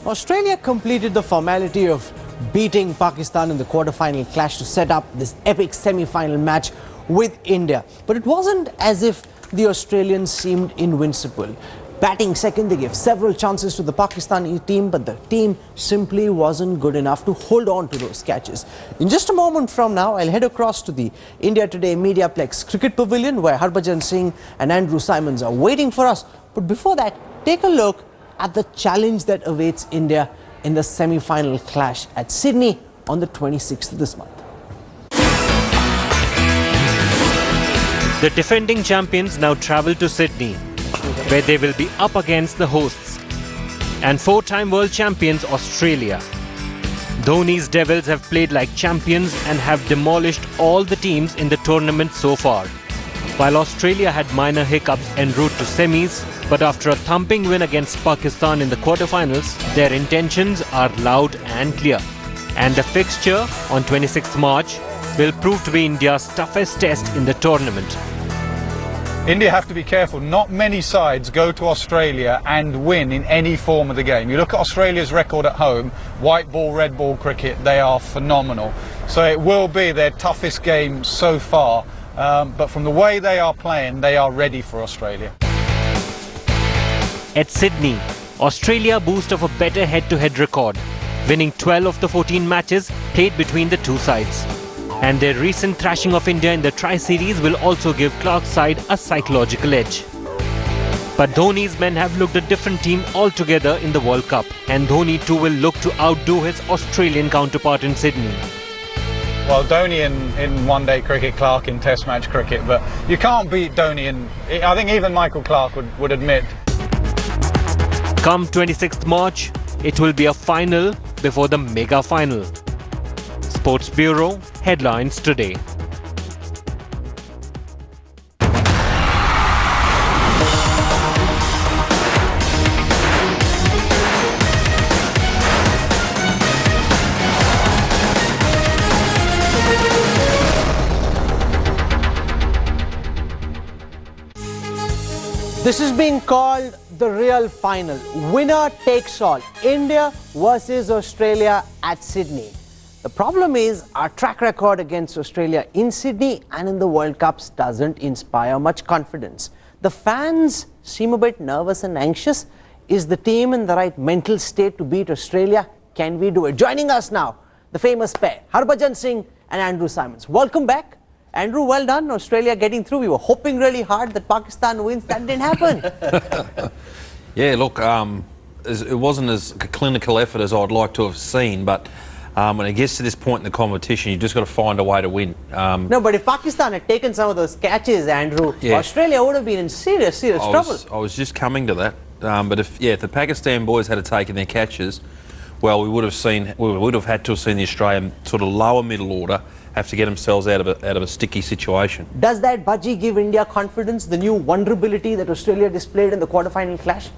Australia completed the formality of beating Pakistan in the quarter-final clash to set up this epic semi-final match with India. But it wasn't as if the Australians seemed invincible. Batting second, they gave several chances to the Pakistani team, but the team simply wasn't good enough to hold on to those catches. In just a moment from now, I'll head across to the India Today Mediaplex Cricket Pavilion, where Harbhajan Singh and Andrew Symonds are waiting for us. But before that, take a look at the challenge that awaits India in the semi-final clash at Sydney on the 26th of this month. The defending champions now travel to Sydney, where they will be up against the hosts and four-time world champions Australia. Dhoni's Devils have played like champions and have demolished all the teams in the tournament so far. While Australia had minor hiccups en route to semis, but after a thumping win against Pakistan in the quarterfinals, their intentions are loud and clear. And the fixture on 26th March will prove to be India's toughest test in the tournament. India have to be careful. Not many sides go to Australia and win in any form of the game. You look at Australia's record at home, white ball, red ball cricket, they are phenomenal. So it will be their toughest game so far. But from the way they are playing, they are ready for Australia. At Sydney, Australia boast of a better head-to-head record, winning 12 of the 14 matches played between the two sides. And their recent thrashing of India in the Tri-Series will also give Clark's side a psychological edge. But Dhoni's men have looked a different team altogether in the World Cup, and Dhoni too will look to outdo his Australian counterpart in Sydney. Well, Dhoni in one-day cricket, Clark in test match cricket, but you can't beat Dhoni, and I think even Michael Clark would admit. Come 26th March, it will be a final before the mega final. Sports Bureau headlines today. This is being called the real final. Winner takes all. India versus Australia at Sydney. The problem is our track record against Australia in Sydney and in the World Cups doesn't inspire much confidence. The fans seem a bit nervous and anxious. Is the team in the right mental state to beat Australia? Can we do it? Joining us now, the famous pair, Harbhajan Singh and Andrew Symonds. Welcome back. Andrew, well done. Australia getting through. We were hoping really hard that Pakistan wins. That didn't happen. Yeah, look, it wasn't as a clinical effort as I'd like to have seen, but when it gets to this point in the competition, you've just got to find a way to win. No, but if Pakistan had taken some of those catches, Andrew, yeah, Australia would have been in serious trouble. I was just coming to that. But if the Pakistan boys had taken their catches, well, we would have had to have seen the Australian sort of lower middle order have to get themselves out of a sticky situation. Does that budgie give India confidence, the new vulnerability that Australia displayed in the quarter-final clash?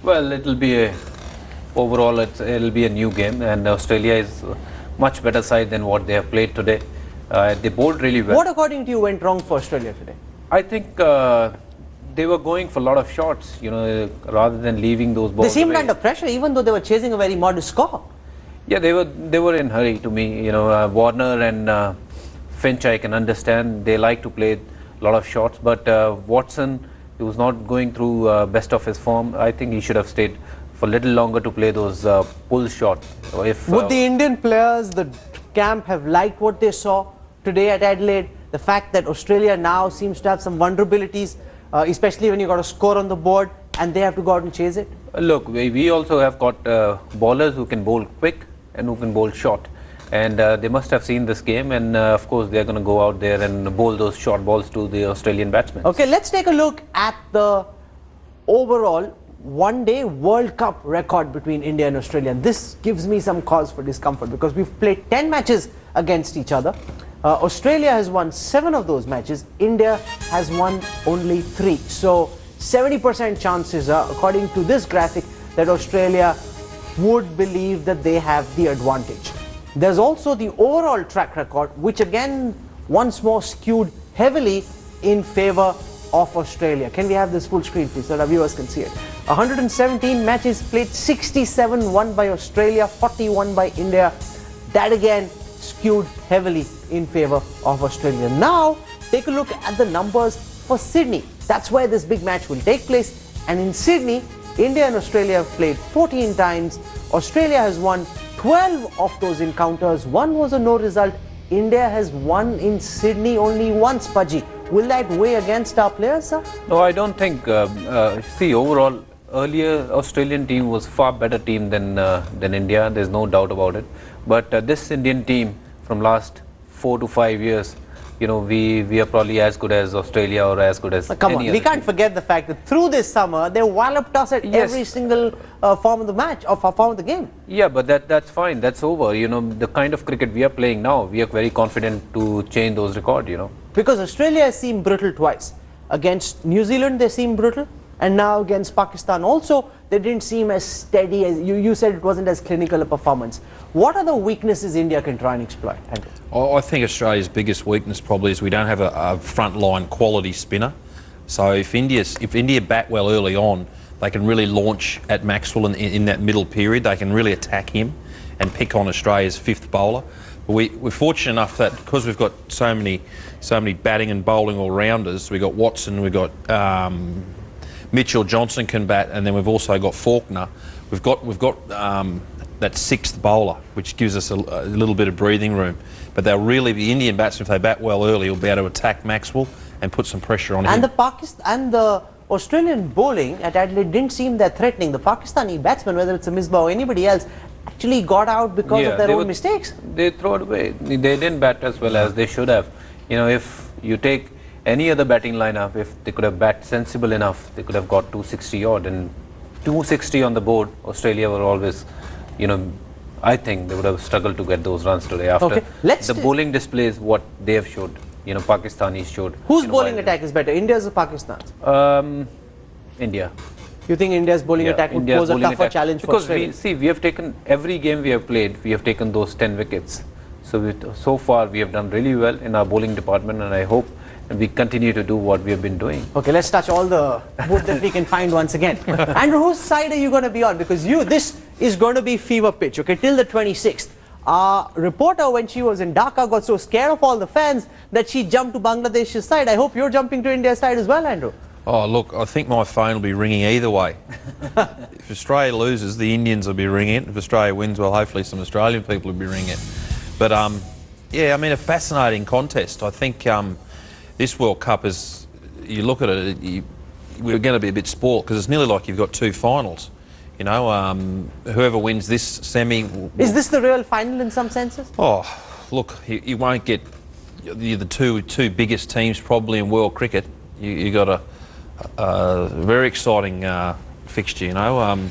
Well, it'll be it'll be a new game, and Australia is a much better side than what they have played today. They bowled really well. What, according to you, went wrong for Australia today? I think they were going for a lot of shots, rather than leaving those balls. They seemed away. under pressure, even though they were chasing a very modest score. Yeah, they were in hurry to me. Warner and Finch, I can understand. They like to play a lot of shots, but Watson, he was not going through best of his form. I think he should have stayed for a little longer to play those pull shots. Would the Indian players, the camp, have liked what they saw today at Adelaide? The fact that Australia now seems to have some vulnerabilities, especially when you got a score on the board and they have to go out and chase it? Look, we also have got bowlers who can bowl quick and who can bowl short. And they must have seen this game, and of course they're going to go out there and bowl those short balls to the Australian batsmen. Okay, let's take a look at the overall one-day World Cup record between India and Australia. And this gives me some cause for discomfort because we've played 10 matches against each other. Australia has won 7 of those matches. India has won only 3. So 70% chances are, according to this graphic, that Australia would believe that they have the advantage. There's also the overall track record, which again once more skewed heavily in favor of Australia. Can we have this full screen, please, so that our viewers can see it? 117 matches played, 67 won by Australia, 41 by India. That again skewed heavily in favour of Australia. Now, take a look at the numbers for Sydney. That's where this big match will take place. And in Sydney, India and Australia have played 14 times. Australia has won 12 of those encounters. One was a no result. India has won in Sydney only once, Paji. Will that weigh against our players, sir? No, I don't think. See, overall, earlier Australian team was far better team than India. There's no doubt about it. But this Indian team from last 4 to 5 years, you know, we are probably as good as Australia or as good as Come on, any we other can't team. forget the fact that through this summer, they walloped us at Yes. every single form of the match, or form of the game. Yeah, but that's fine. That's over. You know, the kind of cricket we are playing now, we are very confident to change those records, you know. Because Australia has seemed brutal twice. Against New Zealand, they seemed brutal. And now against Pakistan also, they didn't seem as steady as you said. It wasn't as clinical a performance. What are the weaknesses India can try and exploit, Andrew? I think Australia's biggest weakness probably is we don't have a front-line quality spinner. So if India bat well early on, they can really launch at Maxwell in that middle period. They can really attack him and pick on Australia's fifth bowler. But we're fortunate enough that because we've got so many batting and bowling all-rounders, we've got Watson, we've got Mitchell Johnson can bat, and then we've also got Faulkner. We've got that sixth bowler, which gives us a little bit of breathing room. But they'll really, the Indian batsmen, if they bat well early, will be able to attack Maxwell and put some pressure on him. And the Australian bowling at Adelaide didn't seem that threatening. The Pakistani batsmen, whether it's a Misbah or anybody else, actually got out because of their own mistakes. They throw it away. They didn't bat as well as they should have. You know, if you take any other batting lineup, if they could have bat sensible enough, they could have got 260 odd, and 260 on the board. Australia were always, you know, I think they would have struggled to get those runs today after the bowling displays what they have showed. You know, Pakistanis showed. Whose bowling attack is better, India's or Pakistan's? India. You think India's bowling attack would pose a tougher challenge for Australia? Because we have taken every game we have played, we have taken those 10 wickets. So far we have done really well in our bowling department, and I hope we continue to do what we have been doing. Okay, let's touch all the wood that we can find once again. Andrew, whose side are you going to be on? Because this is going to be fever pitch, okay, till the 26th. Our reporter, when she was in Dhaka, got so scared of all the fans that she jumped to Bangladesh's side. I hope you're jumping to India's side as well, Andrew. Oh, look, I think my phone will be ringing either way. If Australia loses, the Indians will be ringing it. If Australia wins, well, hopefully some Australian people will be ringing it. But, yeah, I mean, a fascinating contest. I think this World Cup is, you look at it, we're going to be a bit spoilt because it's nearly like you've got two finals. You know, whoever wins this semi... Is this the real final in some senses? Oh, look, you won't get the two biggest teams probably in world cricket. You got a very exciting fixture, you know,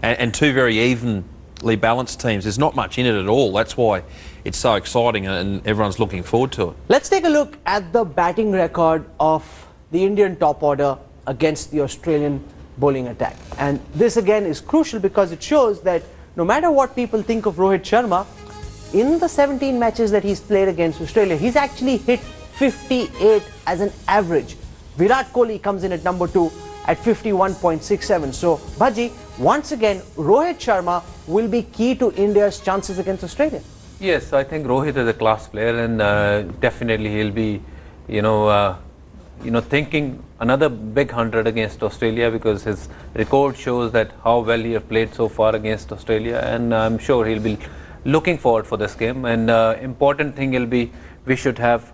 and two very evenly balanced teams. There's not much in it at all. That's why it's so exciting and everyone's looking forward to it. Let's take a look at the batting record of the Indian top order against the Australian bowling attack. And this again is crucial because it shows that no matter what people think of Rohit Sharma, in the 17 matches that he's played against Australia, he's actually hit 58 as an average. Virat Kohli comes in at number 2 at 51.67. So, Bhaji, once again, Rohit Sharma will be key to India's chances against Australia. Yes, I think Rohit is a class player, and definitely he'll be, thinking another big 100 against Australia, because his record shows that how well he has played so far against Australia, and I'm sure he'll be looking forward for this game. And important thing will be, we should have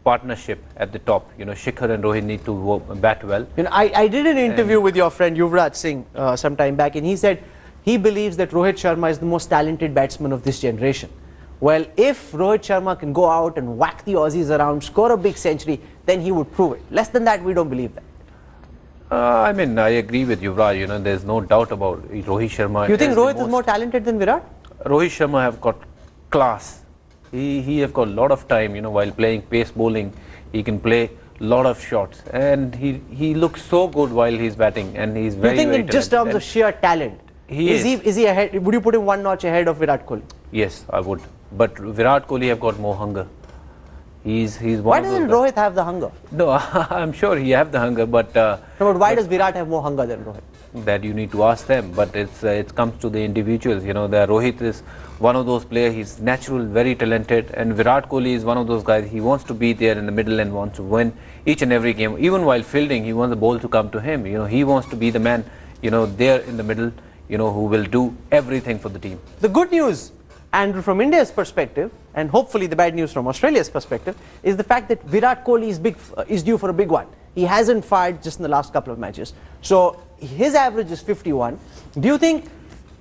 partnership at the top. You know, Shikhar and Rohit need to bat well. You know, I did an interview with your friend Yuvraj Singh some time back, and he said he believes that Rohit Sharma is the most talented batsman of this generation. Well, if Rohit Sharma can go out and whack the Aussies around, score a big century, then he would prove it. Less than that, we don't believe that. I mean, I agree with Yuvraj. You know, there's no doubt about Rohit Sharma. You think Rohit is more talented than Virat? Rohit Sharma have got class. He have got a lot of time, you know, while playing pace bowling. He can play a lot of shots, and he looks so good while he's batting, and he's very, you think very in just terms of sheer talent, is he ahead? Would you put him one notch ahead of Virat Kohli? Yes, I would. But Virat Kohli have got more hunger. He's one Why of those doesn't guys. Rohit have the hunger? No, I'm sure he have the hunger, but No, but why does Virat have more hunger than Rohit? that you need to ask them. But it comes to the individuals. You know, the Rohit is one of those players. He's natural, very talented, and Virat Kohli is one of those guys. He wants to be there in the middle and wants to win each and every game. Even while fielding, he wants the ball to come to him. You know, he wants to be the man. You know, there in the middle. You know, who will do everything for the team. The good news, Andrew, from India's perspective, and hopefully the bad news from Australia's perspective, is the fact that Virat Kohli is due for a big one. He hasn't fired just in the last couple of matches. So his average is 51. Do you think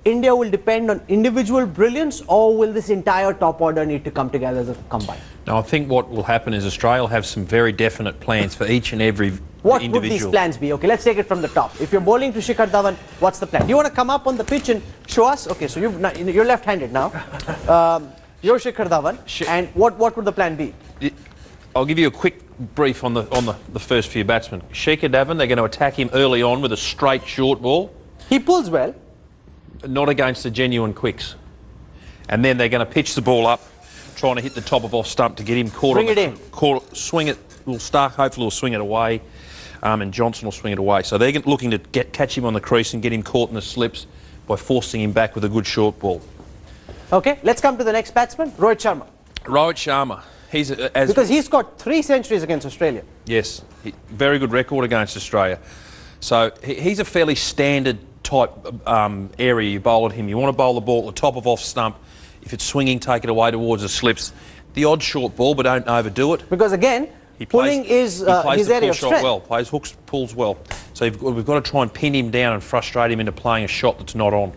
India will depend on individual brilliance, or will this entire top order need to come together as a combine? No, I think what will happen is Australia will have some very definite plans for each and every What individual. would these plans be? Okay, let's take it from the top. If you're bowling to Shikhar Dhawan, what's the plan? Do you want to come up on the pitch and show us? Okay, so you're left-handed now. You're Shikhar Dhawan, and what would the plan be? I'll give you a quick brief on the first few batsmen. Shikhar Dhawan, they're going to attack him early on with a straight short ball. He pulls well. Not against the genuine quicks. And then they're going to pitch the ball up, trying to hit the top of off stump to get him caught. Bring it in. Swing it. Hopefully we'll swing it away, and Johnson will swing it away. So they're looking to catch him on the crease and get him caught in the slips by forcing him back with a good short ball. Okay, let's come to the next batsman, Rohit Sharma. Rohit Sharma. Because he's got 3 centuries against Australia. Yes, very good record against Australia. So he's a fairly standard type area you bowl at him. You want to bowl the ball at the top of off stump. If it's swinging, take it away towards the slips. The odd short ball, but don't overdo it. Because again, pulling is his area of strength. Well, plays hooks, pulls well. So we've got to try and pin him down and frustrate him into playing a shot that's not on.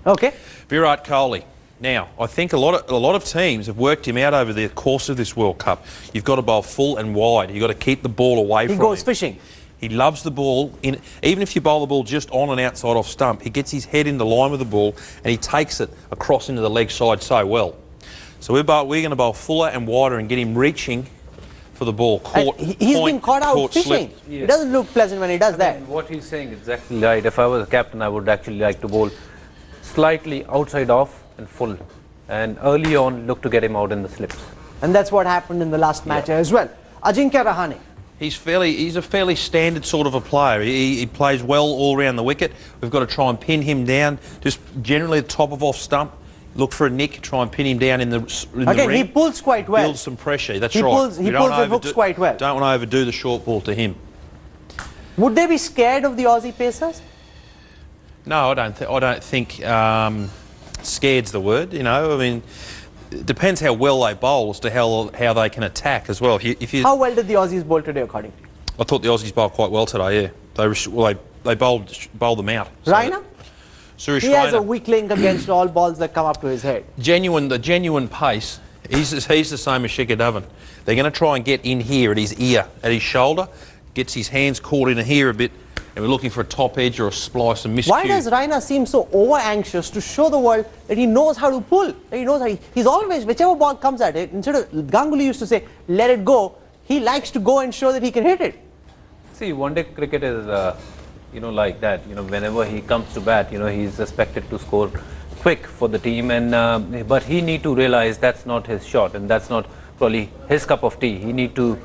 Okay. Virat Kohli. Now, I think a lot of teams have worked him out over the course of this World Cup. You've got to bowl full and wide. You've got to keep the ball away from him. He goes fishing. He loves the ball. Even if you bowl the ball just on and outside off stump, he gets his head in the line with the ball and he takes it across into the leg side so well. So we're going to bowl fuller and wider and get him reaching for the ball. He's been caught out fishing. Yes. It doesn't look pleasant when he does that. What he's saying is exactly right. If I was a captain, I would actually like to bowl slightly outside off and full, and early on look to get him out in the slips. And that's what happened in the last match as well. Ajinkya Rahane. He's a fairly standard sort of a player. He plays well all around the wicket. We've got to try and pin him down, just generally the top of off stump. Look for a nick, try and pin him down in the ring. He pulls quite well. Build some pressure. That's He right. pulls and hooks quite well. Don't want to overdo the short ball to him. Would they be scared of the Aussie pacers? No, I don't think scared's the word. You know, I mean, it depends how well they bowl as to how they can attack as well. How well did the Aussies bowl today, according to you? I thought the Aussies bowled quite well today. Yeah, they bowled them out. So Raina? Suresh He has a Raina, weak link against all balls that come up to his head. the genuine pace. He's the same as Shikhar Dhawan. They're going to try and get in here at his ear, at his shoulder, gets his hands caught in here a bit, and we're looking for a top edge or a splice and miscue. Why does Raina seem so over-anxious to show the world that he knows how to pull? That he knows how he's always, whichever ball comes at it, instead of Ganguly used to say, let it go, he likes to go and show that he can hit it. See, one-day cricket is, like that. You know, whenever he comes to bat, he's expected to score quick for the team, and but he need to realize that's not his shot, and that's not probably his cup of tea. He need to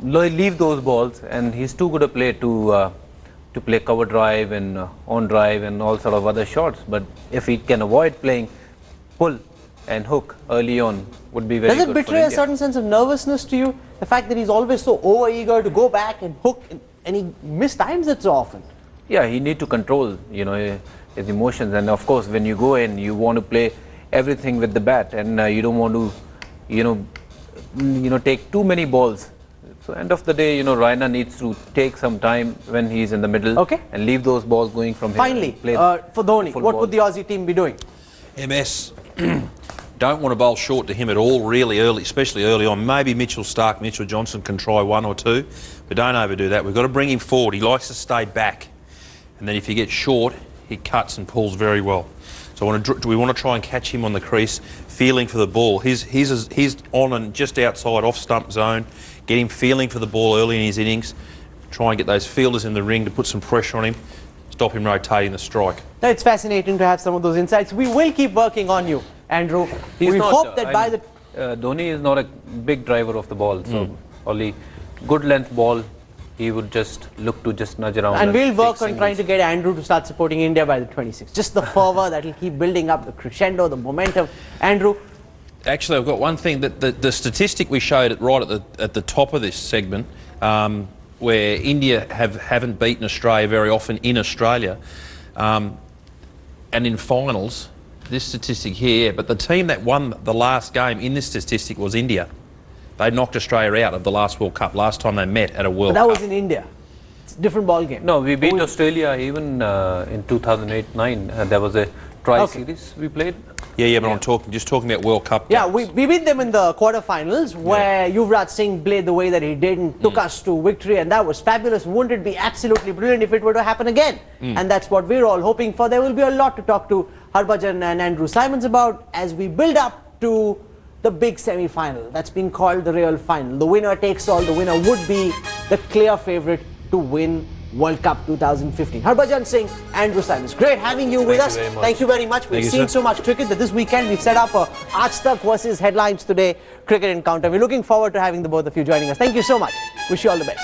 leave those balls, and he's too good a player to play cover drive and on drive and all sort of other shots. But if he can avoid playing pull and hook early on, would be very good. Does it betray a certain sense of nervousness to you? The fact that he's always so over-eager to go back and hook, and he mistimes it so often. Yeah, he need to control, his emotions. And of course, when you go in, you want to play everything with the bat, and you don't want to, take too many balls. So end of the day, Raina needs to take some time when he's in the middle, and leave those balls going from Finally, here. for Dhoni, what would the Aussie team be doing? MS. Don't want to bowl short to him at all really early, especially early on. Maybe Mitchell Johnson can try one or two, but don't overdo that. We've got to bring him forward. He likes to stay back. And then if he gets short, he cuts and pulls very well. So we want to try and catch him on the crease, feeling for the ball. He's on and just outside off stump zone. Get him feeling for the ball early in his innings. Try and get those fielders in the ring to put some pressure on him. Stop him rotating the strike. Now, it's fascinating to have some of those insights. We will keep working on you, Andrew. We hope that by the Dhoni is not a big driver of the ball, so only good length ball. He would just look to just nudge around. And we'll take work on singles. trying to get Andrew to start supporting India by the 26th. Just the fervour that will keep building up, the crescendo, the momentum. Andrew? Actually, I've got one thing that the statistic we showed right at the top of this segment, where India haven't beaten Australia very often in Australia, and in finals. This statistic here, but the team that won the last game in this statistic was India. They knocked Australia out of the last World Cup last time they met at a World But that Cup. was in India. It's a different ball game. No, we beat Australia even in 2008-9. There was a tri-series we played. Yeah, but I'm just talking about World Cup. Yeah, games. we beat them in the quarterfinals where Yuvraj Singh played the way that he did and took us to victory, and that was fabulous. Wouldn't it be absolutely brilliant if it were to happen again? And that's what we're all hoping for. There will be a lot to talk to Harbhajan and Andrew Simons about as we build up to the big semi-final. That's been called the real final. The winner takes all. The winner would be the clear favourite to win World Cup 2015. Harbhajan Singh, Andrew Simons. Great having you with us. Thank you very much. We've seen so much cricket that this weekend we've set up a Aaj Tak versus Headlines Today cricket encounter. We're looking forward to having the both of you joining us. Thank you so much. Wish you all the best.